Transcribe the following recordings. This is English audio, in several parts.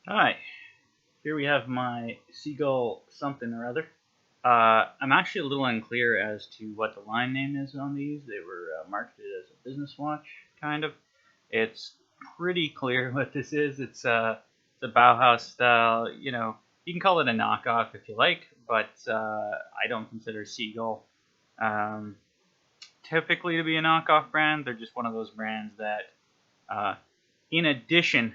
Hi, here we have my Seagull something or other. I'm actually a little unclear as to what the line name is on these. They were marketed as a business watch, kind of. It's pretty clear what this is. It's a Bauhaus style. You can call it a knockoff if you like, but I don't consider Seagull um, typically to be a knockoff brand. They're just one of those brands that in addition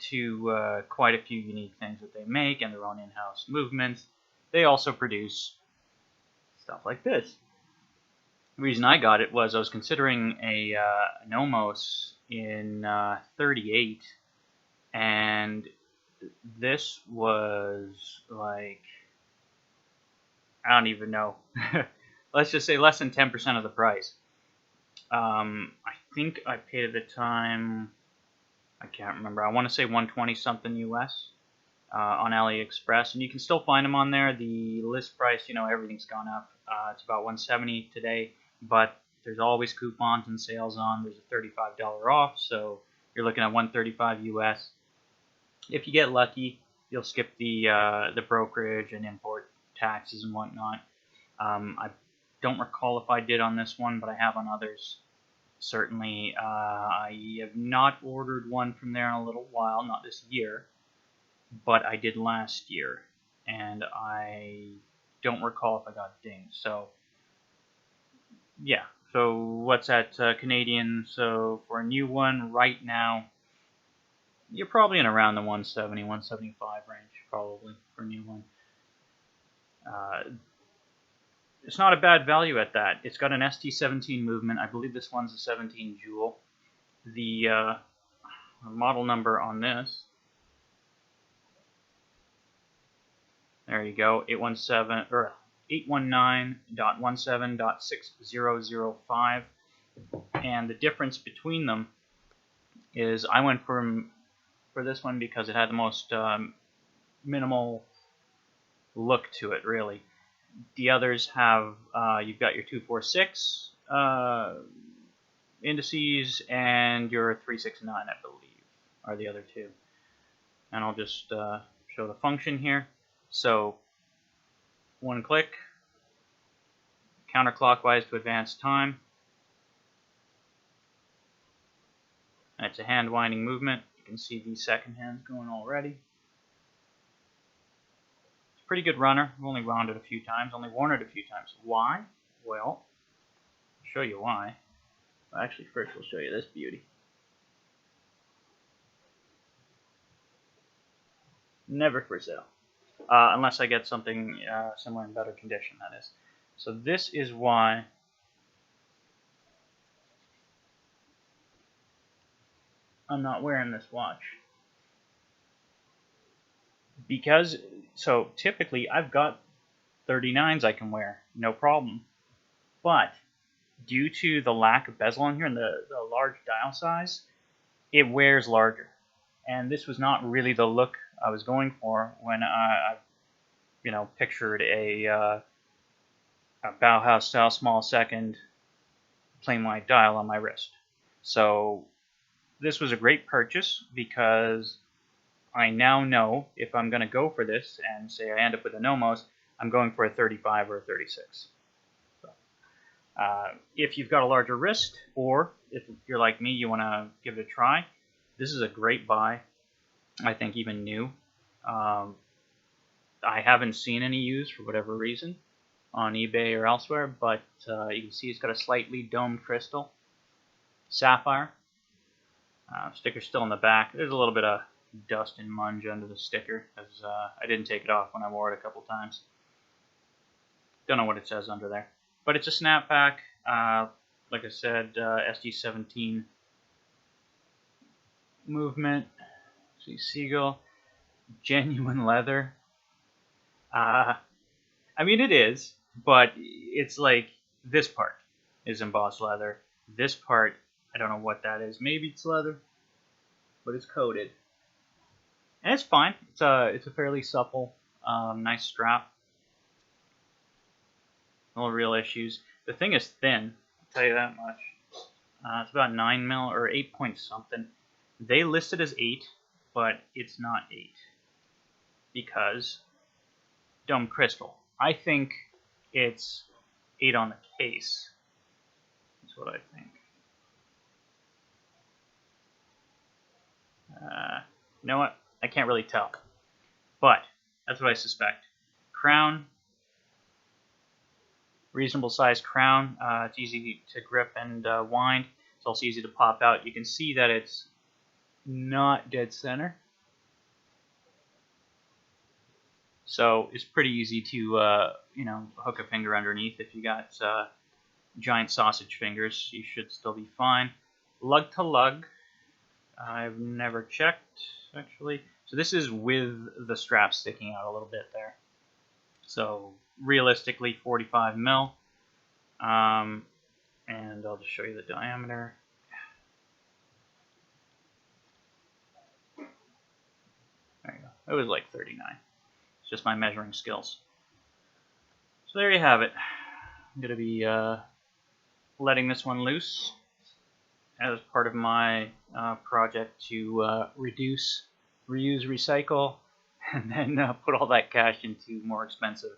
to quite a few unique things that they make and their own in-house movements, they also produce stuff like this. The reason I got it was I was considering a Nomos in 38, and this was like, I don't even know. Let's just say less than 10% of the price. I think I paid at the time, I can't remember. I want to say 120 something US on Aliexpress, and you can still find them on there. The list price, everything's gone up. It's about 170 today, but there's always coupons and sales on. There's a $35 off, so you're looking at 135 US. If you get lucky, you'll skip the brokerage and import taxes and whatnot. I don't recall if I did on this one, but I have on others. Certainly, I have not ordered one from there in a little while, not this year, but I did last year, and I don't recall if I got dinged. So, yeah. So, what's that Canadian? So, for a new one right now, you're probably in around the 170, 175 range, probably, for a new one. It's not a bad value at that. It's got an ST17 movement. I believe this one's a 17 jewel. The model number on this, there you go, 817 or 819.17.6005. And the difference between them is I went for this one because it had the most minimal look to it, really. The others have, you've got your 246 indices and your 369, I believe, are the other two. And I'll just show the function here. So, one click, counterclockwise to advance time. And it's a hand winding movement. You can see the second hand's going already. Pretty good runner. I've only wound it a few times, only worn it a few times. Why? Well, I'll show you why. Actually, first we'll show you this beauty. Never for sale. Unless I get something similar in better condition, that is. So this is why I'm not wearing this watch. Because, so typically I've got 39s I can wear, no problem. But due to the lack of bezel on here and the large dial size, it wears larger. And this was not really the look I was going for when I pictured a Bauhaus style small second plain white dial on my wrist. So this was a great purchase because I now know if I'm going to go for this and say I end up with a Nomos, I'm going for a 35 or a 36. So, if you've got a larger wrist, or if you're like me, you want to give it a try, this is a great buy. I think even new. I haven't seen any used for whatever reason on eBay or elsewhere, but you can see it's got a slightly domed crystal, sapphire. Sticker's still in the back. There's a little bit of dust and munge under the sticker, as I didn't take it off when I wore it a couple times. Don't know what it says under there. But it's a snapback. Like I said, ST17 movement. See, Seagull. Genuine leather. I mean, it is, but it's like this part is embossed leather. This part, I don't know what that is. Maybe it's leather, but it's coated. And it's fine. It's a fairly supple, nice strap. No real issues. The thing is thin, I'll tell you that much. It's about 9 mil or 8 point something. They list it as 8, but it's not 8. because dome crystal. I think it's 8 on the case. That's what I think. You know what? I can't really tell. But that's what I suspect. Crown. Reasonable sized crown. It's easy to grip and wind. It's also easy to pop out. You can see that it's not dead center. So it's pretty easy to, hook a finger underneath. If you got giant sausage fingers, you should still be fine. Lug to lug. I've never checked, actually. So this is with the strap sticking out a little bit there. So realistically, 45 mil. And I'll just show you the diameter. There you go. It was like 39. It's just my measuring skills. So there you have it. I'm going to be letting this one loose as part of my project to reduce, reuse, recycle, and then put all that cash into more expensive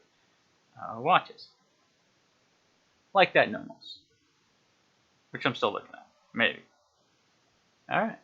watches. Like that Nomos, which I'm still looking at. Maybe. All right.